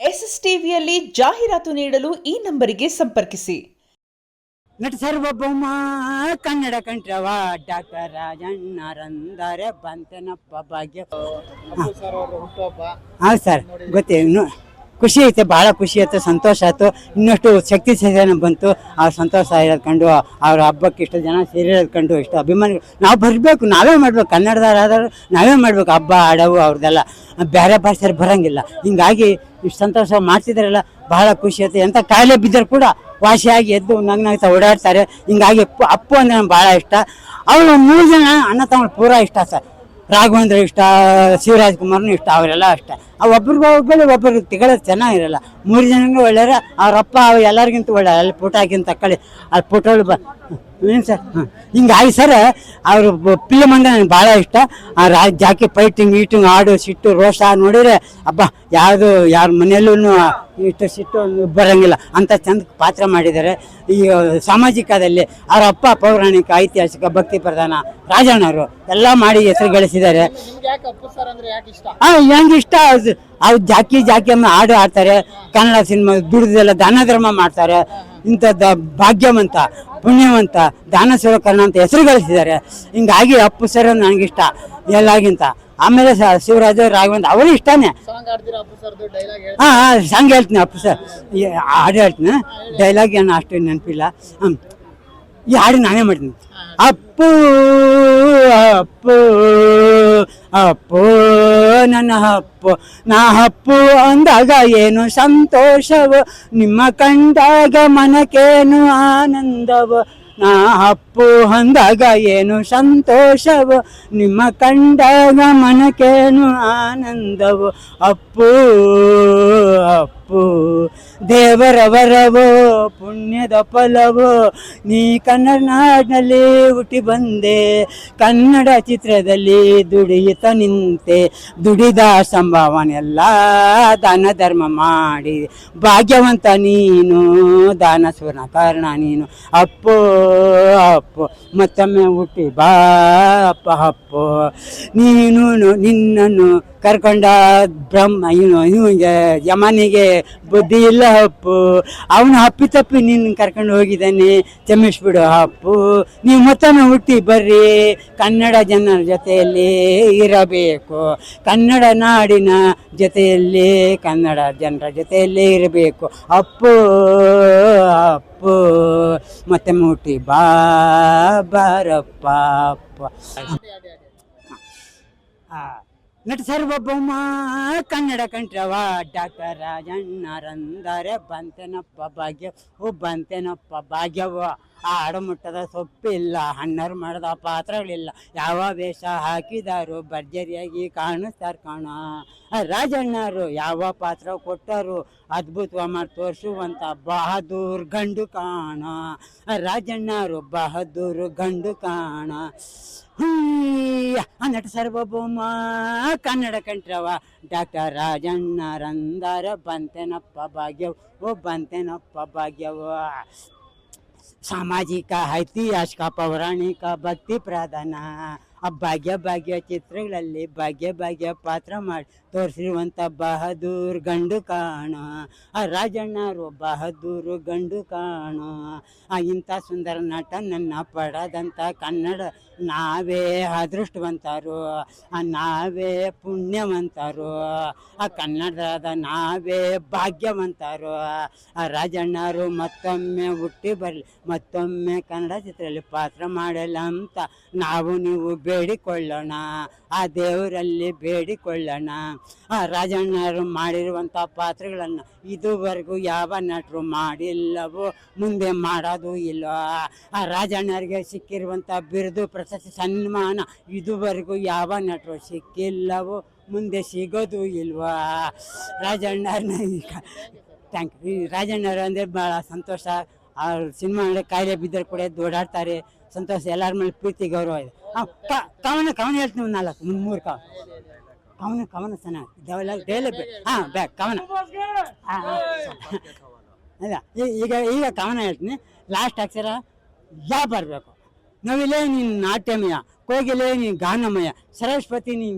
ಎಸ್ಎಸ್ಟಿವಿಯಲ್ಲಿ ಜಾಹೀರಾತು ನೀಡಲು ಈ ನಂಬರಿಗೆ ಸಂಪರ್ಕಿಸಿ. ನಟ ಸಾರ್ವಭೌಮ ಕನ್ನಡ ಕಂಠವ ಡಾಕ್ಟರ್ ರಾಜಣ್ಣರಂದರೆ ಬಂತೆನಪ್ಪ ಭಾಗ್ಯ. ಹೌದು ಸರ್, ಗೊತ್ತೇನು ಖುಷಿ ಐತೆ, ಭಾಳ ಖುಷಿ ಆಯ್ತು, ಸಂತೋಷ ಆಯ್ತು. ಇನ್ನಷ್ಟು ಶಕ್ತಿ ಸೇನೆ ಬಂತು. ಆ ಸಂತೋಷ ಇರೋದ್ಕೊಂಡು ಅವ್ರ ಹಬ್ಬಕ್ಕೆ ಇಷ್ಟು ಜನ ಸೇರಿರೋದ್ಕೊಂಡು ಇಷ್ಟು ಅಭಿಮಾನಿಗಳು ನಾವು ಬರಬೇಕು, ನಾವೇ ಮಾಡ್ಬೇಕು. ಕನ್ನಡದವರಾದರೂ ನಾವೇ ಮಾಡ್ಬೇಕು ಹಬ್ಬ ಆಡವು ಅವ್ರದ್ದೆಲ್ಲ. ಬೇರೆ ಭಾಷೆಯವ್ರು ಬರೋಂಗಿಲ್ಲ. ಹಿಂಗಾಗಿ ಇಷ್ಟು ಸಂತೋಷ ಮಾಡ್ತಿದ್ದಾರಲ್ಲ, ಬಹಳ ಖುಷಿ ಆಯ್ತು. ಎಂಥ ಕಾಯಿಲೆ ಬಿದ್ದರೂ ಕೂಡ ವಾಸಿಯಾಗಿ ಎದ್ದು ನಗ್ನಾಗ್ತಾ ಓಡಾಡ್ತಾರೆ. ಹಿಂಗಾಗಿ ಅಪ್ಪು ಅಂದರೆ ನಂಗೆ ಭಾಳ ಇಷ್ಟ. ಅವರು 3 ಜನ ಅಣ್ಣ ತಮ್ಮ ಪೂರಾ ಇಷ್ಟ ಸರ್. ರಾಘವೇಂದ್ರ ಇಷ್ಟ, ಶಿವರಾಜ್ ಕುಮಾರ್ನು ಇಷ್ಟ, ಅವರೆಲ್ಲ ಅಷ್ಟೇ. ಒಬ್ಬರಿಗೆ ತಿಗಳೋದು ಚೆನ್ನಾಗಿರಲ್ಲ. 3 ಜನಗೂ ಒಳ್ಳೆಯವ್ರೆ. ಅವರಪ್ಪ ಎಲ್ಲರಿಗಿಂತ ಒಳ್ಳೆ. ಅಲ್ಲಿ ಪುಟ ಹಾಕಿಂತ ತಕ್ಕಳಿ ಅಲ್ಲಿ ಪುಟಗಳು ಏನು ಸರ್. ಹಿಂಗಾಗಿ ಸರ್ ಅವರು ಫಿಲ್ಮ್ ಅಂದರೆ ನನಗೆ ಭಾಳ ಇಷ್ಟ. ಆ ಜಾಕಿ ಫೈಟಿಂಗ್ ಈಟಿಂಗ್ ಹಾಡು ಸಿಟ್ಟು ರೋಷ ನೋಡಿದರೆ ಹಬ್ಬ, ಯಾರ ಮನೆಯಲ್ಲೂ ಇಷ್ಟು ಸಿಟ್ಟು ಬರೋಂಗಿಲ್ಲ ಅಂತ ಚಂದ ಪಾತ್ರ ಮಾಡಿದ್ದಾರೆ. ಈ ಸಾಮಾಜಿಕದಲ್ಲಿ ಅವರ ಅಪ್ಪ ಪೌರಾಣಿಕ, ಐತಿಹಾಸಿಕ, ಭಕ್ತಿ ಪ್ರಧಾನ ರಾಜಣ್ಣವರು ಎಲ್ಲ ಮಾಡಿ ಹೆಸರು ಗಳಿಸಿದ್ದಾರೆ. ಹೆಂಗೆ ಇಷ್ಟ ಅವ್ರು ಜಾಕಿ ಅಮ್ಮ ಹಾಡು ಆಡ್ತಾರೆ. ಕನ್ನಡ ಸಿನಿಮಾ ದುಡ್ದೆಲ್ಲ ದಾನ ಧರ್ಮ ಮಾಡ್ತಾರೆ. ಇಂಥದ್ದು ಭಾಗ್ಯವಂತ, ಪುಣ್ಯವಂತ, ದಾನ ಸ್ವರಕರ್ಣ ಅಂತ ಹೆಸರು ಗಳಿಸಿದ್ದಾರೆ. ಹಿಂಗಾಗಿ ಅಪ್ಪು ಸರ್ ನನಗಿಷ್ಟ ಎಲ್ಲಾಗಿಂತ. ಆಮೇಲೆ ಶಿವರಾಜ್ ರಾಘವೇಂದ್ರ ಅವರು ಇಷ್ಟನೇ. ಸಾಂಗ್ ಹೇಳ್ತೀನಿ ಅಪ್ಪು ಸರ್, ಹಾಡು ಹೇಳ್ತೀನಿ. ಡೈಲಾಗ್ ಏನು ಅಷ್ಟು ನೆನಪಿಲ್ಲ. ಈ ಹಾಡು ನಾನೇ ಮಾಡ್ತೀನಿ. ಅಪ್ಪು ಅಪ್ಪು ಅಪ್ಪು ನನ್ನ ಅಪ್ಪು, ನಾ ಅಪ್ಪು ಅಂದಾಗ ಏನು ಸಂತೋಷವು, ನಿಮ್ಮ ಕಂಡಾಗ ಮನಕೇನು ಆನಂದವು. ನಾ ಅಪ್ಪು ಅಂದಾಗ ಏನು ಸಂತೋಷವು, ನಿಮ್ಮ ಕಂಡಾಗ ಮನಕೇನು ಆನಂದವು. ಅಪ್ಪು ಅಪ್ಪು ದೇವರ ವರವೋ ಪುಣ್ಯದ ಫಲವೋ, ನೀ ಕನ್ನಡ ನಾಡಿನಲ್ಲಿ ಹುಟ್ಟಿ ಬಂದೆ, ಕನ್ನಡ ಚಿತ್ರದಲ್ಲಿ ದುಡಿಯುತ್ತ ನಿಂತೆ, ದುಡಿದ ಸಂಭಾವನೆಲ್ಲ ದಾನ ಧರ್ಮ ಮಾಡಿ, ಭಾಗ್ಯವಂತ ನೀನು, ದಾನ ಸ್ವರ್ಣ ಕಾರಣ ನೀನು. ಅಪ್ಪು ಅಪ್ಪು ಮತ್ತೊಮ್ಮೆ ಹುಟ್ಟಿ ಬಾ ಅಪ್ಪ ಅಪ್ಪು. ನೀನು ನಿನ್ನನ್ನು ಕರ್ಕೊಂಡ ಬ್ರಹ್ಮ ಯಮನಿಗೆ ಬುದ್ಧಿ ಇಲ್ಲ ಅಪ್ಪು, ಅವನು ಅಪ್ಪಿತಪ್ಪಿ ನಿನ್ನ ಕರ್ಕೊಂಡು ಹೋಗಿದ್ದಾನೆ, ಕ್ಷಮಿಸ್ಬಿಡು ಅಪ್ಪು. ನೀವು ಮತ್ತೊಮ್ಮೆ ಹುಟ್ಟಿ ಬರ್ರಿ, ಕನ್ನಡ ಜನರ ಜೊತೆಯಲ್ಲಿ ಇರಬೇಕು, ಕನ್ನಡ ನಾಡಿನ ಜೊತೆಯಲ್ಲಿ, ಕನ್ನಡ ಜನರ ಜೊತೆಯಲ್ಲೇ ಇರಬೇಕು. ಅಪ್ಪು ಅಪ್ಪು ಮತ್ತೊಮ್ಮೆ ಹುಟ್ಟಿ ಬಾರಪ್ಪ ಅಪ್ಪ. ನಟ ಸಾರ್ವಭೌಮ ಕನ್ನಡ ಕಂಠವ ಡಾಕ್ಟರ್ ರಾಜಣ್ಣರಂದರೆ ಬಂತೆನಪ್ಪ ಭಾಗ್ಯ. ಬಂತೆನಪ್ಪ ಭಾಗ್ಯವ. ಆ ಅಡಮುಟ್ಟದ ಸೊಪ್ಪಿಲ್ಲ, ಹಣ್ಣರು ಮಾಡಿದ ಪಾತ್ರಗಳಿಲ್ಲ, ಯಾವ ವೇಷ ಹಾಕಿದಾರು ಭರ್ಜರಿಯಾಗಿ ಕಾಣಿಸ್ತಾರೆ ಕಾಣ. ರಾಜಣ್ಣರು ಯಾವ ಪಾತ್ರ ಕೊಟ್ಟರು ಅದ್ಭುತವಾಗಿ ಮಾಡಿ ತೋರಿಸುವಂಥ ಬಹದ್ದೂರ್ ಗಂಡು ಕಾಣ. ರಾಜಣ್ಣರು ಬಹದ್ದೂರ್ ಗಂಡು ಕಾಣ. ನಟ ಸಾರ್ವಭೌಮ ಕನ್ನಡ ಕಂಠವ ಡಾಕ್ಟರ್ ರಾಜಣ್ಣರಂದರೆ ಬಂತೆನಪ್ಪ ಭಾಗ್ಯವ. ಬಂತೆನಪ್ಪ ಭಾಗ್ಯವ. ಸಾಮಾಜಿಕ, ಐತಿಹಾಸಿಕ, ಪೌರಾಣಿಕ, ಭಕ್ತಿ ಪ್ರಧಾನ ಭಾಗ್ಯ ಚಿತ್ರಗಳಲ್ಲಿ ಭಾಗ್ಯ ಪಾತ್ರ ಮಾಡಿ ತೋರಿಸಿರುವಂಥ ಬಹದ್ದೂರ್ ಗಂಡು ಕಾಣ. ರಾಜಣ್ಣರು ಬಹದ್ದೂರು ಗಂಡು ಕಾಣ. ಇಂಥ ಸುಂದರ ನಟನನ್ನು ಪಡೆದಂಥ ಕನ್ನಡ ನಾವೇ ಅದೃಷ್ಟವಂತರು, ನಾವೇ ಪುಣ್ಯವಂತರು, ಕನ್ನಡದ ನಾವೇ ಭಾಗ್ಯವಂತರು. ರಾಜಣ್ಣರು ಮತ್ತೊಮ್ಮೆ ಹುಟ್ಟಿ ಬರಲಿ, ಮತ್ತೊಮ್ಮೆ ಕನ್ನಡ ಚಿತ್ರದಲ್ಲಿ ಪಾತ್ರ ಮಾಡಲ್ಲ ಅಂತ ನಾವು ನೀವು ಬೇಡಿಕೊಳ್ಳೋಣ, ಆ ದೇವರಲ್ಲಿ ಬೇಡಿಕೊಳ್ಳೋಣ. ರಾಜಣ್ಣರು ಮಾಡಿರುವಂಥ ಪಾತ್ರಗಳನ್ನು ಇದುವರೆಗೂ ಯಾವ ನಟರು ಮಾಡಿಲ್ಲವೋ, ಮುಂದೆ ಮಾಡೋದು ಇಲ್ಲ. ರಾಜಣ್ಣರಿಗೆ ಸಿಕ್ಕಿರುವಂಥ ಬಿರುದು, ಪ್ರಶಸ್ತಿ, ಸನ್ಮಾನ ಇದುವರೆಗೂ ಯಾವ ನಟರು ಸಿಕ್ಕಿಲ್ಲವೋ, ಮುಂದೆ ಸಿಗೋದು ಇಲ್ವಾ. ರಾಜಣ್ಣರನ್ನ ಥ್ಯಾಂಕ್ ಯು. ರಾಜಣ್ಣರು ಅಂದರೆ ಭಾಳ ಸಂತೋಷ. ಅವ್ರ ಸಿನಿಮಾ ಅಂದರೆ ಕಾಯಿಲೆ ಬಿದ್ದರೆ ಕೂಡ ಓಡಾಡ್ತಾರೆ. ಸಂತೋಷ. ಎಲ್ಲರ ಮೇಲೆ ಪ್ರೀತಿ ಗೌರವ ಇದೆ. ಕವನ ಹೇಳ್ತೀನಿ. 4-3 ಕವನ ಚೆನ್ನಾಗಿ ಡೈಲಿ ಕವನ. ಅಲ್ಲ, ಈಗ ಕವನ ಹೇಳ್ತೀನಿ. ಲಾಸ್ಟ್ ಅಕ್ಷರ ಯಾ ಬರಬೇಕು. ನಾವಿಲ್ಲೇ ನಿನ್ನ ನಾಟ್ಯಮಯ ಕೋಗಿಲೆ ನೀನು ಗಾನಮಯ, ಸರಸ್ವತಿ ನೀನು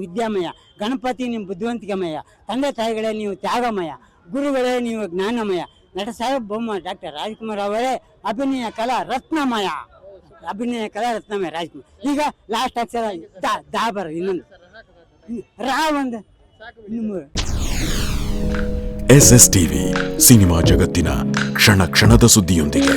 ವಿದ್ಯಾಮಯ, ಗಣಪತಿ ನೀವು ಬುದ್ಧಿವಂತಿಕೆಮಯ, ತಂದೆ ತಾಯಿಗಳೇ ನೀವು ತ್ಯಾಗಮಯ, ಗುರುಗಳೇ ನೀವು ಜ್ಞಾನಮಯ, ನಟ ಸಾರ್ವಭೌಮ ಡಾಕ್ಟರ್ ರಾಜ್ಕುಮಾರ್ ಅವರೇ ಅಭಿನಯ ಕಲಾ ರತ್ನಮಯ, ಅಭಿನಯ ಕಲಾ ರತ್ನಮಯ ರಾಜ್ಕುಮಾರ್. ಈಗ ಲಾಸ್ಟ್ ಅಕ್ಷರ ದಾ ಬರ ಇನ್ನೊಂದು ರಾ ಒಂದು ಇನ್ನು SS ಟಿವಿ ಸಿನಿಮಾ ಜಗತ್ತಿನ ಕ್ಷಣ ಕ್ಷಣದ ಸುದ್ದಿಯೊಂದಿಗೆ.